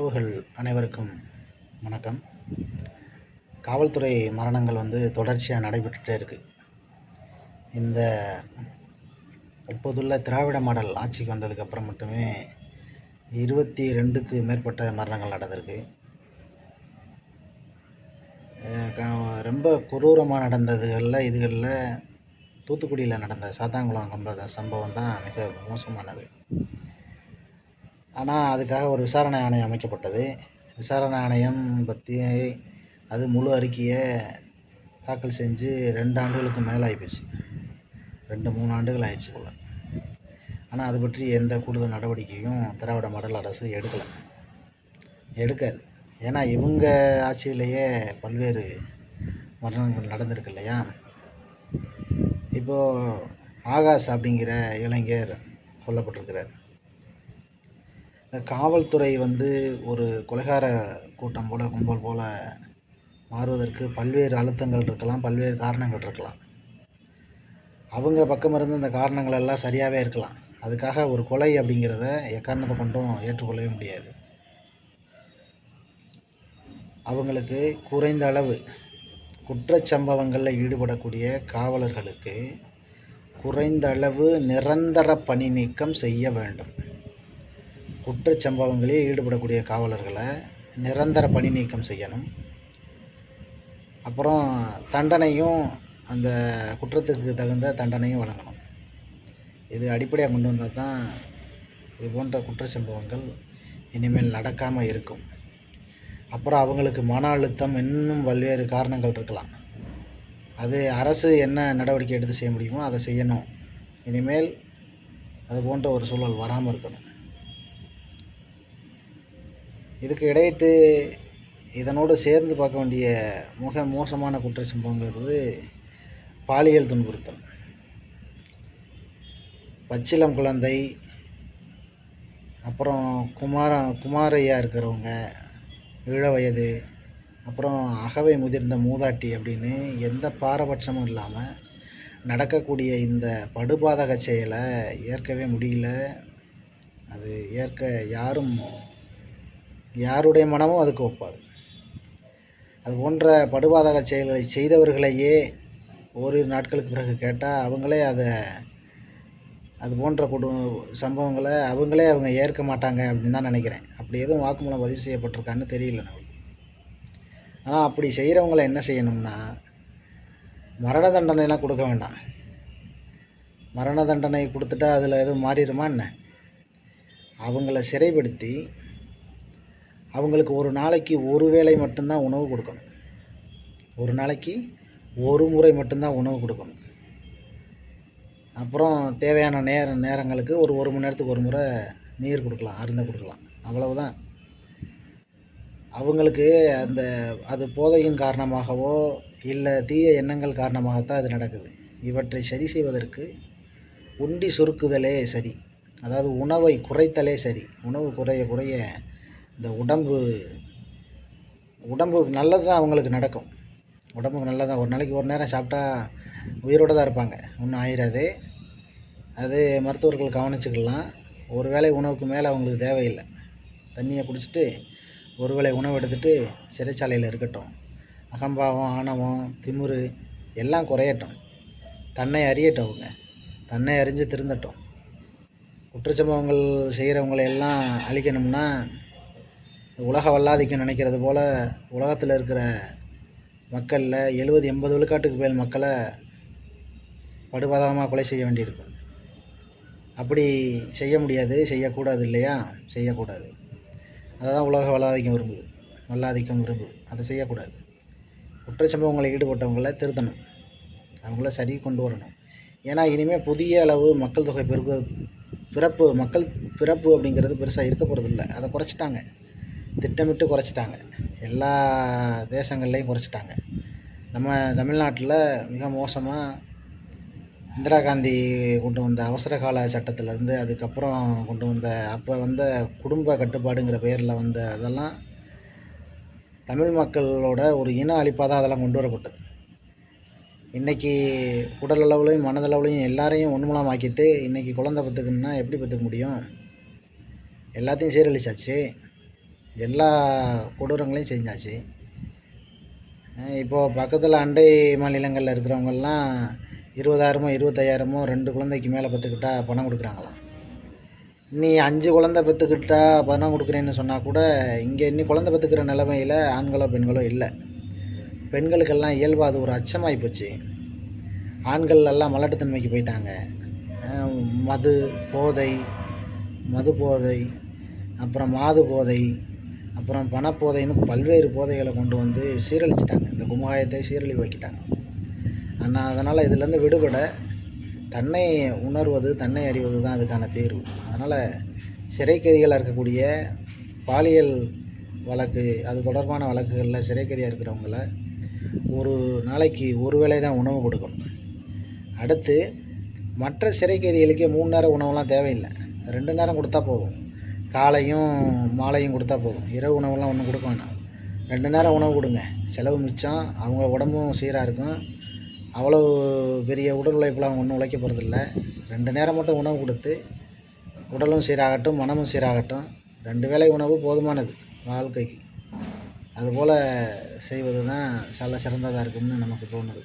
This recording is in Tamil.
உறவுகள் அனைவருக்கும் வணக்கம். காவல்துறை மரணங்கள் தொடர்ச்சியாக நடைபெற்றுட்டே இருக்குது. இந்த இப்போதுள்ள திராவிட மாடல் ஆட்சிக்கு வந்ததுக்கப்புறம் மட்டுமே 22க்கு மேற்பட்ட மரணங்கள் நடந்திருக்கு. ரொம்ப கொடூரமாக நடந்ததுகளில் இதுகளில் தூத்துக்குடியில் நடந்த சாத்தான்குளம் சம்பவம் தான் மிக மோசமானது. ஆனால் அதுக்காக ஒரு விசாரணை ஆணையம் அமைக்கப்பட்டது. விசாரணை ஆணையம் பற்றி அது முழு அறிக்கையை தாக்கல் செஞ்சு 2 ஆண்டுகளுக்கு மேலே ஆகிப்போச்சு. 2-3 ஆண்டுகள் ஆயிடுச்சு போல். ஆனால் அது பற்றி எந்த கூடுதல் நடவடிக்கையும் திராவிட மாடல் அரசு எடுக்காது. ஏன்னா இவங்க ஆட்சியிலேயே பல்வேறு மரணங்கள் நடந்திருக்கு இல்லையா. இப்போது ஆகாஷ் அப்படிங்கிற இளைஞர் கொல்லப்பட்டிருக்கிறார். இந்த காவல்துறை ஒரு கொலைகார கூட்டம் போல், கும்பல் போல் மாறுவதற்கு பல்வேறு அழுத்தங்கள் இருக்கலாம், பல்வேறு காரணங்கள் இருக்கலாம். அவங்க பக்கம் இருந்து இந்த காரணங்கள் எல்லாம் சரியாகவே இருக்கலாம். அதுக்காக ஒரு கொலை அப்படிங்கிறத எக்காரணத்தை கொண்டும் ஏற்றுக்கொள்ளவே முடியாது. அவங்களுக்கு குறைந்த அளவு குற்றச்சம்பவங்களில் ஈடுபடக்கூடிய காவலர்களுக்கு குறைந்த அளவு நிரந்தர பணி நீக்கம் செய்ய வேண்டும். குற்றச்சம்பவங்களில் ஈடுபடக்கூடிய காவலர்களை நிரந்தர பணி நீக்கம் செய்யணும். அப்புறம் தண்டனையும் அந்த குற்றத்துக்கு தகுந்த தண்டனையும் வழங்கணும். இது அடிப்படையாக கொண்டு வந்தால் தான் இது போன்ற குற்ற சம்பவங்கள் இனிமேல் நடக்காமல் இருக்கும். அப்புறம் அவங்களுக்கு மன அழுத்தம், இன்னும் பல்வேறு காரணங்கள் இருக்கலாம். அது அரசு என்ன நடவடிக்கை எடுத்து செய்ய முடியுமோ அதை செய்யணும். இனிமேல் அது போன்ற ஒரு சூழல் வராமல் இருக்கணும். இதுக்கு இடையிட்டு இதனோடு சேர்ந்து பார்க்க வேண்டிய மிக மோசமான குற்ற சம்பவங்கிறது பாலியல் துன்புறுத்தல். பச்சிளம் குழந்தை, அப்புறம் குமாரையா இருக்கிறவங்க, இள வயது, அப்புறம் அகவை முதிர்ந்த மூதாட்டி அப்படின்னு எந்த பாரபட்சமும் இல்லாமல் நடக்கக்கூடிய இந்த படுபாதக செயலை ஏற்கவே முடியல. அது ஏற்க யாருடைய மனமும் அதுக்கு ஒப்பாது. அது போன்ற படுபாதக செயல்களை செய்தவர்களையே ஓரிரு நாட்களுக்கு பிறகு கேட்டால் அவங்களே அது போன்ற சம்பவங்களை அவங்க ஏற்க மாட்டாங்க அப்படின்னு தான் நினைக்கிறேன். அப்படி எதுவும் வாக்குமூலம் பதிவு செய்யப்பட்டிருக்கான்னு தெரியல நமக்கு. ஆனால் அப்படி செய்கிறவங்கள என்ன செய்யணும்னா, மரண தண்டனைலாம் கொடுக்க வேண்டாம். மரண தண்டனை கொடுத்துட்டா அதில் எதுவும் மாறிடுமா என்ன? அவங்கள சிறைப்படுத்தி அவங்களுக்கு ஒரு நாளைக்கு ஒரு வேளை மட்டும்தான் உணவு கொடுக்கணும். ஒரு நாளைக்கு ஒரு முறை மட்டும்தான் உணவு கொடுக்கணும். அப்புறம் தேவையான நேரங்களுக்கு ஒரு மணி நேரத்துக்கு ஒரு முறை நீர் கொடுக்கலாம், அருந்த கொடுக்கலாம். அவ்வளவுதான். அவங்களுக்கு அது போதையின் காரணமாகவோ இல்லை தீய எண்ணங்கள் காரணமாகத்தான் இது நடக்குது. இவற்றை சரி செய்வதற்கு உண்டி சுருக்குதலே சரி, அதாவது உணவை குறைத்தலே சரி. உணவு குறைய இந்த உடம்புக்கு நல்லது தான் அவங்களுக்கு நடக்கும். உடம்புக்கு நல்லதான். ஒரு நாளைக்கு ஒரு நேரம் சாப்பிட்டா உயிரோடு தான் இருப்பாங்க, ஒன்றும் ஆயிடாது. அது மருத்துவர்கள் கவனிச்சுக்கலாம். ஒரு வேளை உணவுக்கு மேலே அவங்களுக்கு தேவையில்லை. தண்ணியை குடிச்சிட்டு ஒரு வேளை உணவு எடுத்துகிட்டு சிறைச்சாலையில் இருக்கட்டும். அகம்பாவம், ஆணவம், திமிரு எல்லாம் குறையட்டும். தன்னை அறியட்டும். அவங்க தன்னை அறிஞ்சு திருந்தட்டும். குற்றச்சம்பவங்கள் செய்கிறவங்களை எல்லாம் அழிக்கணும்னா உலக வல்லாதிக்கம் நினைக்கிறது போல் உலகத்தில் இருக்கிற மக்களில் 70-80 விழுக்காட்டுக்கு மேல் மக்களை படுபாதகமாக கொலை செய்ய வேண்டியிருக்கும். அப்படி செய்ய முடியாது, செய்யக்கூடாது இல்லையா? செய்யக்கூடாது. அதை தான் உலக வல்லாதிக்கம் விரும்புது. அதை செய்யக்கூடாது. குற்றச்சம்பவங்களில் ஈடுபட்டவங்களை திருத்தணும், அவங்கள சரி கொண்டு வரணும். ஏன்னா இனிமேல் புதிய அளவு மக்கள் தொகை மக்கள் பிறப்பு அப்படிங்கிறது பெருசாக இருக்க போகிறதில்ல. அதை குறைச்சிட்டாங்க, திட்டமிட்டு குறைச்சிட்டாங்க. எல்லா தேசங்கள்லேயும் குறைச்சிட்டாங்க. நம்ம தமிழ்நாட்டில் மிக மோசமாக இந்திரா காந்தி கொண்டு வந்த அவசர கால சட்டத்திலேருந்து அதுக்கப்புறம் கொண்டு வந்த குடும்ப கட்டுப்பாடுங்கிற பேரில் அதெல்லாம் தமிழ் மக்களோட ஒரு இன அழிப்பாக தான் அதெல்லாம் கொண்டு வரப்பட்டது. இன்றைக்கி உடல் அளவுலையும் மனதளவுலையும் எல்லாரையும் ஒன்றுமூலமாக்கிட்டு இன்றைக்கி குழந்தை பெற்றுக்கணுன்னா எப்படி பெற்றுக்க முடியும்? எல்லாத்தையும் சீரழிச்சாச்சு. எல்லா கொடூரங்களையும் செஞ்சாச்சு. இப்போது பக்கத்தில் அண்டை மாநிலங்களில் இருக்கிறவங்கெல்லாம் 20,000 25,000 2 குழந்தைக்கு மேலே பெற்றுக்கிட்டா பணம் கொடுக்குறாங்களாம். நீ 5 குழந்தை பெற்றுக்கிட்டா பணம் கொடுக்குறேன்னு சொன்னால் கூட இங்கே இன்னி குழந்தை பெற்றுக்கிற நிலைமையில் ஆண்களோ பெண்களோ இல்லை. பெண்களுக்கெல்லாம் இயல்பாக அது ஒரு அச்சமாகி போச்சு. ஆண்கள் எல்லாம் மலட்டுத்தன்மைக்கு போயிட்டாங்க. மது போதை, அப்புறம் மாது போதை, அப்புறம் பணப்போதைன்னு பல்வேறு போதைகளை கொண்டு வந்து சீரழிச்சிட்டாங்க. இந்த சமுதாயத்தை சீரழிவாக்கிட்டாங்க. ஆனால் அதனால் இதிலேருந்து விடுபட தன்னை உணர்வது, தன்னை அறிவது தான் அதுக்கான தீர்வு. அதனால் சிறை கைதிகளாக இருக்கக்கூடிய பாலியல் வழக்கு, அது தொடர்பான வழக்குகளில் சிறை கைதியாக இருக்கிறவங்கள ஒரு நாளைக்கு ஒரு வேளை தான் உணவு கொடுக்கணும். அடுத்து மற்ற சிறை கைதிகளுக்கே 3 நேரம் உணவுலாம் தேவையில்லை. 2 நேரம் கொடுத்தா போதும். காலையும் மாலையும் கொடுத்தா போதும். இரவு உணவுலாம் ஒன்றும் கொடுக்க வேணாம். 2 நேரம் உணவு கொடுங்க. செலவு மிச்சம், அவங்க உடம்பும் சீராக இருக்கும். அவ்வளோ பெரிய உடல் உழைப்புலாம் அவங்க ஒன்றும் உழைக்க போகிறதில்ல. 2 நேரம் மட்டும் உணவு கொடுத்து உடலும் சீராகட்டும், மனமும் சீராகட்டும். 2 வேளை உணவு போதுமானது வாழ்க்கைக்கு. அதுபோல் செய்வது தான் சிறந்ததாக இருக்கும்னு நமக்கு தோணுது.